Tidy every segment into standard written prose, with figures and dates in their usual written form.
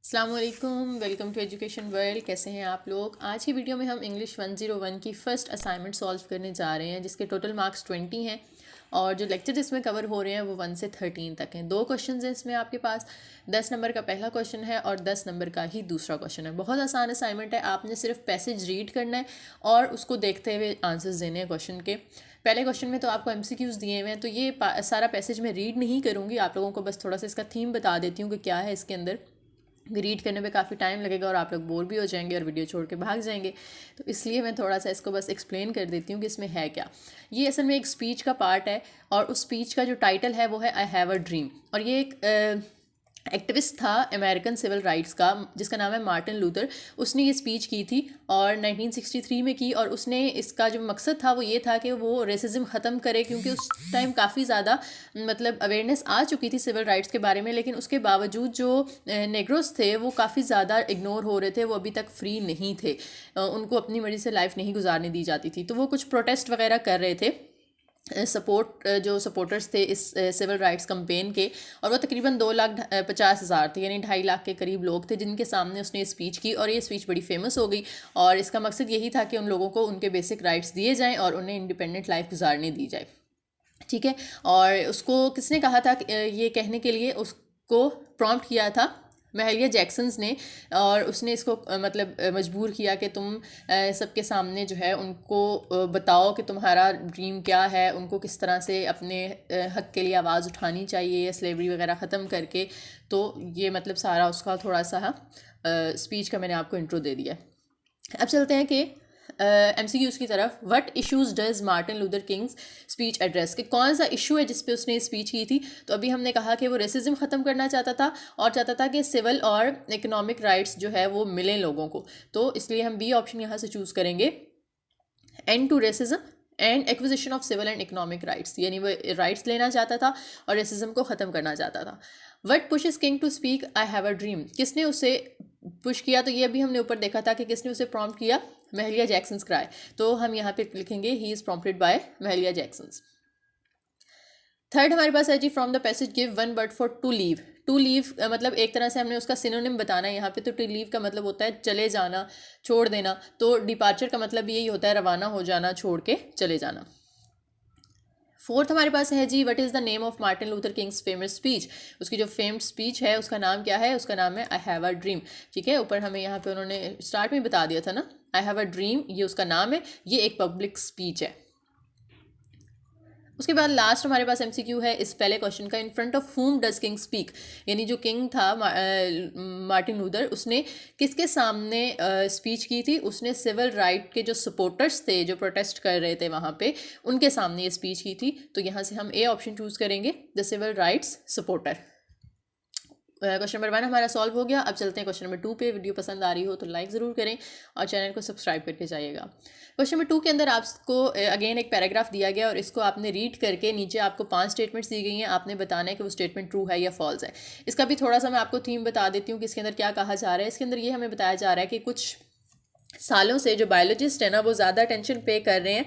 अस्सलाम वालेकुम, welcome to education world. कैसे हैं आप लोग। आज की वीडियो में हम इंग्लिश 101 की फ़र्स्ट असाइनमेंट सॉल्व करने जा रहे हैं, जिसके टोटल मार्क्स 20 हैं और जो लेक्चर इसमें कवर हो रहे हैं वो 1 से 13 तक हैं। 2 क्वेश्चन हैं इसमें आपके पास। 10 नंबर का पहला क्वेश्चन है और 10 नंबर का ही दूसरा क्वेश्चन है। बहुत आसान असाइनमेंट है, आपने सिर्फ पैसेज रीड करना है और उसको देखते हुए आंसर्स देने हैं क्वेश्चन के। पहले क्वेश्चन में तो आपको एमसीक्यूज़ दिए हुए हैं, तो ये सारा पैसेज मैं रीड नहीं करूँगी, आप लोगों को बस थोड़ा सा इसका थीम बता देती हूँ कि क्या है इसके अंदर। रीड करने में काफ़ी टाइम लगेगा और आप लोग बोर भी हो जाएंगे और वीडियो छोड़ के भाग जाएंगे, तो इसलिए मैं थोड़ा सा इसको बस एक्सप्लेन कर देती हूँ कि इसमें है क्या। ये असल में एक स्पीच का पार्ट है और उस स्पीच का जो टाइटल है वो है आई हैव अ ड्रीम। और ये एक एक्टिविस्ट था अमेरिकन सिविल राइट्स का, जिसका नाम है मार्टिन लूथर। उसने ये स्पीच की थी और 1963 में की, और उसने इसका जो मकसद था वो ये था कि वो रेसिज्म ख़त्म करे, क्योंकि उस टाइम काफ़ी ज़्यादा मतलब अवेयरनेस आ चुकी थी सिविल राइट्स के बारे में, लेकिन उसके बावजूद जो नेग्रोस थे वो काफ़ी ज़्यादा इग्नोर हो रहे थे, वो अभी तक फ्री नहीं थे, उनको अपनी मर्ज़ी से लाइफ नहीं गुजारने दी जाती थी। तो वो कुछ प्रोटेस्ट वगैरह कर रहे थे, जो सपोर्टर्स थे इस सिविल राइट्स कैंपेन के, और वो तकरीबन 2,50,000 थे, यानी 2.5 लाख के करीब लोग थे जिनके सामने उसने स्पीच की। और ये स्पीच बड़ी फेमस हो गई और इसका मकसद यही था कि उन लोगों को उनके बेसिक राइट्स दिए जाएं और उन्हें इंडिपेंडेंट लाइफ गुजारने दी जाए। ठीक है। और उसको किसने कहा था ये कहने के लिए, उसको प्रॉम्प्ट किया था महलिया जैक्सन्स ने, और उसने इसको मतलब मजबूर किया कि तुम सबके सामने जो है उनको बताओ कि तुम्हारा ड्रीम क्या है, उनको किस तरह से अपने हक के लिए आवाज़ उठानी चाहिए, स्लेवरी वगैरह ख़त्म करके। तो ये मतलब सारा उसका थोड़ा सा स्पीच का मैंने आपको इंट्रो दे दिया। अब चलते हैं कि एमसीक्यूज़ की तरफ। What issues does Martin Luther Kings speech address, कि कौन सा इशू है जिस पे उसने स्पीच की थी। तो अभी हमने कहा कि वो रेसिज्म ख़त्म करना चाहता था और चाहता था कि सिविल और इकोनॉमिक राइट्स जो है वो मिलें लोगों को। तो इसलिए हम बी ऑप्शन यहाँ से चूज़ करेंगे, and to racism and acquisition of civil and economic rights, यानी वो राइट्स लेना चाहता था और रेसिज्म को ख़त्म करना चाहता था। What pushes King to speak I have a dream, किसने उसे पुश किया। तो ये अभी हमने ऊपर देखा था कि किसने उसे प्रॉम्प्ट किया, महलिया जैक्सन्स क्राई। तो हम यहाँ पे लिखेंगे he is prompted by Mahalia Jackson's. Third हमारे पास है जी, from the passage give one word for to leave. To leave मतलब एक तरह से हमने उसका सिनोनिम बताना है यहाँ पे। तो टू लीव का मतलब होता है चले जाना, छोड़ देना। तो डिपार्चर का मतलब यही होता है रवाना हो जाना, छोड़ के चले जाना। फोर्थ हमारे पास है जी, what is the name of Martin Luther King's famous speech. उसकी जो फेमस स्पीच है उसका नाम क्या है, उसका नाम है आई हैव अ ड्रीम। ठीक है, ऊपर हमें यहाँ पे उन्होंने स्टार्ट में बता दिया था ना, आई हैव अ ड्रीम ये उसका नाम है, ये एक पब्लिक स्पीच है। उसके बाद लास्ट हमारे पास एमसीक्यू है इस पहले क्वेश्चन का, इन फ्रंट ऑफ हुम डज किंग स्पीक, यानी जो किंग था मार्टिन लूथर, उसने किसके सामने स्पीच की थी। उसने सिविल राइट के जो सपोर्टर्स थे, जो प्रोटेस्ट कर रहे थे वहाँ पे, उनके सामने ये स्पीच की थी। तो यहाँ से हम ए ऑप्शन चूज़ करेंगे, the civil rights supporter. Question number 1 हमारा सॉल्व हो गया। अब चलते हैं क्वेश्चन नंबर 2 पे। वीडियो पसंद आ रही हो तो लाइक ज़रूर करें और चैनल को सब्सक्राइब करके जाइएगा। क्वेश्चन नंबर 2 के अंदर आपको अगेन एक पैराग्राफ दिया गया और इसको आपने रीड करके नीचे आपको 5 स्टेटमेंट्स दी गई हैं, आपने बताना है कि वो स्टेटमेंट ट्रू है या फॉल्स है। इसका भी थोड़ा सा मैं आपको थीम बता देती हूँ कि इसके अंदर क्या कहा जा रहा है। इसके अंदर ये हमें बताया जा रहा है कि कुछ सालों से जो बायोलॉजिस्ट है ना, वो ज़्यादा अटेंशन पे कर रहे हैं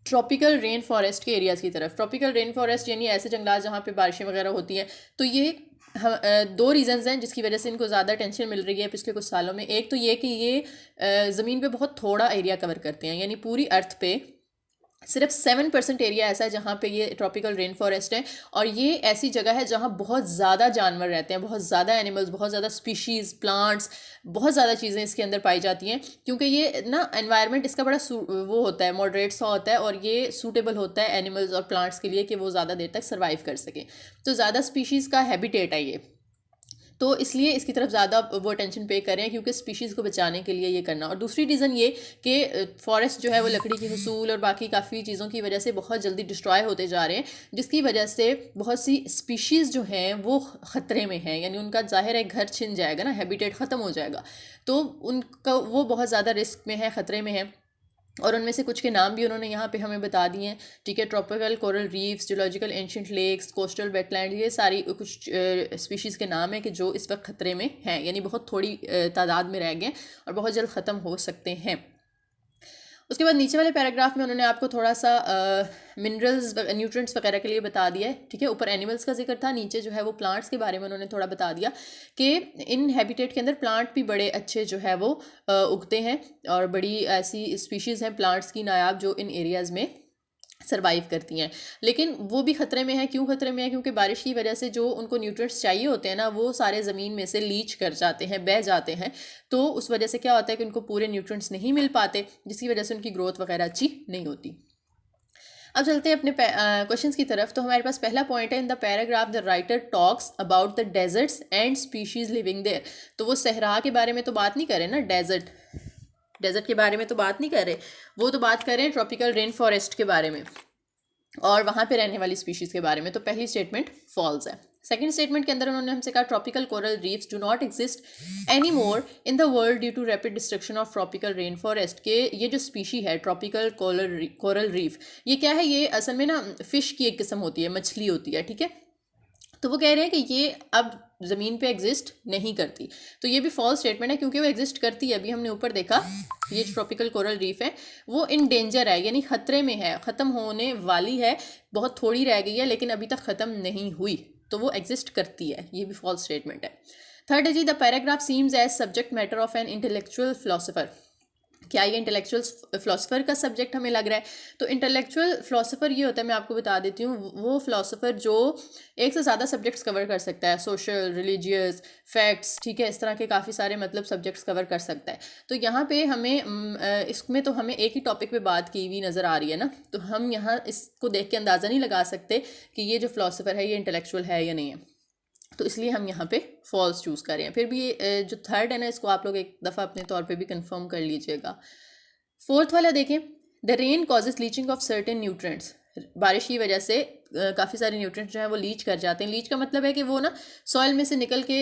ट्रॉपिकल रेन फॉरेस्ट के एरियाज़ की तरफ। ट्रॉपिकल रेन फॉरेस्ट यानी ऐसे जंगलात जहाँ पे बारिशें वगैरह होती हैं। तो ये दो रीज़न्स हैं जिसकी वजह से इनको ज़्यादा अटेंशन मिल रही है पिछले कुछ सालों में। एक तो ये कि ये ज़मीन पे बहुत थोड़ा एरिया कवर करते हैं, यानी पूरी अर्थ पे सिर्फ 7% एरिया ऐसा है जहाँ पे ये ट्रॉपिकल रेन फॉरेस्ट है। और ये ऐसी जगह है जहाँ बहुत ज़्यादा जानवर रहते हैं, बहुत ज़्यादा एनिमल्स, बहुत ज़्यादा स्पीशीज़, प्लांट्स, बहुत ज़्यादा चीज़ें इसके अंदर पाई जाती हैं। क्योंकि ये ना एनवायरनमेंट इसका बड़ा वो होता है, मॉडरेट सा होता है, और ये सूटेबल होता है एनिमल्स और प्लांट्स के लिए कि वो ज़्यादा देर तक सर्वाइव कर सकें। तो ज़्यादा स्पीशीज़ का हैबिटेट है ये, तो इसलिए इसकी तरफ ज़्यादा वो अटेंशन पे करें, क्योंकि स्पीशीज़ को बचाने के लिए ये करना। और दूसरी रीज़न ये कि फॉरेस्ट जो है वो लकड़ी के हसूल और बाकी काफ़ी चीज़ों की वजह से बहुत जल्दी डिस्ट्रॉय होते जा रहे हैं, जिसकी वजह से बहुत सी स्पीशीज़ जो हैं वो ख़तरे में हैं, यानी उनका ज़ाहिर है घर छिन जाएगा ना, हैबिटेट ख़त्म हो जाएगा। तो उनका वो बहुत ज़्यादा रिस्क में है, ख़तरे में है। और उनमें से कुछ के नाम भी उन्होंने यहाँ पे हमें बता दिए हैं। ठीक है, tropical coral reefs, geological ancient lakes, coastal wetland, ये सारी कुछ स्पीशीज़ के नाम हैं कि जो इस वक्त ख़तरे में हैं, यानी बहुत थोड़ी तादाद में रह गए और बहुत जल्द ख़त्म हो सकते हैं। उसके बाद नीचे वाले पैराग्राफ में उन्होंने आपको थोड़ा सा मिनरल्स न्यूट्रिएंट्स वगैरह के लिए बता दिया है, ठीक है। ऊपर एनिमल्स का जिक्र था, नीचे जो है वो प्लांट्स के बारे में उन्होंने थोड़ा बता दिया कि इन हैबिटेट के अंदर प्लांट भी बड़े अच्छे जो है वो उगते हैं और बड़ी ऐसी स्पीशीज़ हैं प्लांट्स की नायाब जो इन एरियाज़ में सरवाइव करती हैं। लेकिन वो भी ख़तरे में है। क्यों ख़तरे में है? क्योंकि बारिश की वजह से जो उनको न्यूट्रिएंट्स चाहिए होते हैं ना, वो सारे ज़मीन में से लीच कर जाते हैं, बह जाते हैं। तो उस वजह से क्या होता है कि उनको पूरे न्यूट्रिएंट्स नहीं मिल पाते, जिसकी वजह से उनकी ग्रोथ वगैरह अच्छी नहीं होती। अब चलते हैं अपने क्वेश्चंस की तरफ। तो हमारे पास पहला पॉइंट है, in the paragraph the writer talks about the deserts and species living there. तो वो सहरा के बारे में तो बात नहीं कर रहे ना, डेजर्ट के बारे में तो बात नहीं कर रहे, वो तो बात कर रहे हैं ट्रॉपिकल रेन फॉरेस्ट के बारे में और वहाँ पे रहने वाली स्पीशीज़ के बारे में। तो पहली स्टेटमेंट फॉल्स है। सेकंड स्टेटमेंट के अंदर उन्होंने हमसे कहा tropical coral reefs do not exist any more in the world due to rapid destruction of tropical rain forest. के ये जो स्पीशी है ट्रॉपिकल कोरल रीफ, ये क्या है? ये असल में ना फ़िश की एक किस्म होती है, मछली होती है, ठीक है। तो वो कह रहे हैं कि ये अब ज़मीन पे एग्जिस्ट नहीं करती। तो ये भी फॉल्स स्टेटमेंट है क्योंकि वो एग्जिस्ट करती है। अभी हमने ऊपर देखा ये जो ट्रॉपिकल कोरल रीफ है वो इन डेंजर है, यानी ख़तरे में है, ख़त्म होने वाली है, बहुत थोड़ी रह गई है लेकिन अभी तक ख़त्म नहीं हुई, तो वो एग्जिस्ट करती है। ये भी फॉल्स स्टेटमेंट है। थर्ड है जी, the paragraph seems as subject matter of an intellectual philosopher. क्या ये इंटेलेक्चुअल फ़िलासफ़र का सब्जेक्ट हमें लग रहा है? तो इंटेलेक्चुअल फ़िलासफ़र ये होता है, मैं आपको बता देती हूँ, वो फ़िलासफ़र जो एक से ज़्यादा सब्जेक्ट्स कवर कर सकता है, सोशल, रिलीजियस, फैक्ट्स, ठीक है, इस तरह के काफ़ी सारे मतलब सब्जेक्ट्स कवर कर सकता है। तो यहाँ पे हमें इसमें तो हमें एक ही टॉपिक पे बात की हुई नज़र आ रही है ना, तो हम यहाँ इसको देख के अंदाज़ा नहीं लगा सकते कि ये जो फ़िलासफ़र है ये इंटेलेक्चुअल है या नहीं है। तो इसलिए हम यहाँ पे फॉल्स चूज़ कर रहे हैं। फिर भी ये जो थर्ड है ना, इसको आप लोग एक दफ़ा अपने तौर पे भी कंफर्म कर लीजिएगा। फोर्थ वाला देखें, the rain causes leaching of certain nutrients. बारिश की वजह से काफ़ी सारे न्यूट्रिएंट्स जो है वो लीच कर जाते हैं। लीच का मतलब है कि वो ना सॉइल में से निकल के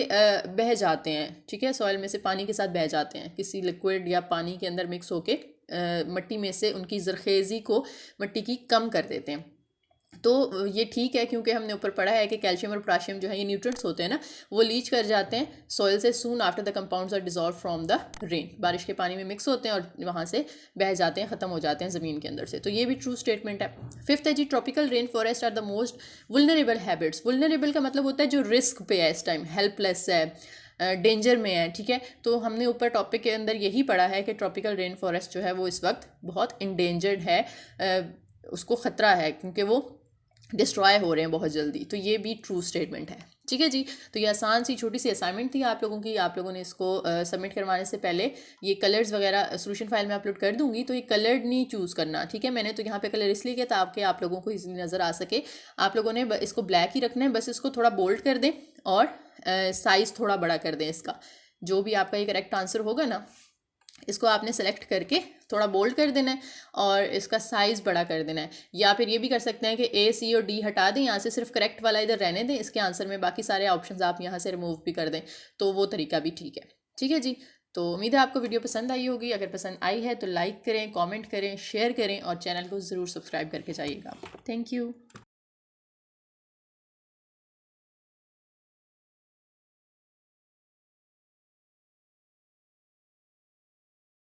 बह जाते हैं, ठीक है, सॉइल में से पानी के साथ बह जाते हैं, किसी लिक्विड या पानी के अंदर मिक्स होके मिट्टी में से उनकी ज़रखेज़ी को मिट्टी की कम कर देते हैं। तो ये ठीक है क्योंकि हमने ऊपर पढ़ा है कि कैल्शियम और पोटाशियम जो है ये न्यूट्रिएंट्स होते हैं ना, वो लीच कर जाते हैं सॉइल से soon after the compounds are dissolve from the rain. बारिश के पानी में मिक्स होते हैं और वहाँ से बह जाते हैं, ख़त्म हो जाते हैं ज़मीन के अंदर से। तो ये भी ट्रू स्टेटमेंट है। फिफ्थ है जी, tropical rain forest are the most vulnerable habits. Vulnerable का मतलब होता है जो रिस्क पे है, इस टाइम हेल्पलेस है, डेंजर में है, ठीक है। तो हमने ऊपर टॉपिक के अंदर यही पढ़ा है कि ट्रॉपिकल रेन फॉरेस्ट जो है वो इस वक्त बहुत इंडेंजर्ड है, उसको ख़तरा है क्योंकि वो डिस्ट्रॉय हो रहे हैं बहुत जल्दी। तो ये भी ट्रू स्टेटमेंट है, ठीक है जी। तो ये आसान सी छोटी सी असाइनमेंट थी आप लोगों की। आप लोगों ने इसको सबमिट करवाने से पहले ये कलर्स वगैरह सोल्यूशन फाइल में अपलोड कर दूंगी, तो ये कलर्ड नहीं चूज़ करना, ठीक है। मैंने तो यहाँ पे कलर इसलिए किया ताकि आप लोगों को इजीली नज़र आ सके। आप लोगों ने इसको ब्लैक ही रखना है, बस इसको थोड़ा बोल्ड कर दें और साइज़ थोड़ा बड़ा कर दें इसका। जो भी आपका ये करेक्ट आंसर होगा ना, इसको आपने सेलेक्ट करके थोड़ा बोल्ड कर देना है और इसका साइज़ बड़ा कर देना है। या फिर ये भी कर सकते हैं कि ए, सी और डी हटा दें, यहाँ से सिर्फ करेक्ट वाला इधर रहने दें इसके आंसर में, बाकी सारे ऑप्शंस आप यहाँ से रिमूव भी कर दें, तो वो तरीका भी ठीक है, ठीक है जी। तो उम्मीद है आपको वीडियो पसंद आई होगी। अगर पसंद आई है तो लाइक करें, कॉमेंट करें, शेयर करें और चैनल को ज़रूर सब्सक्राइब करके जाइएगा। Thank you.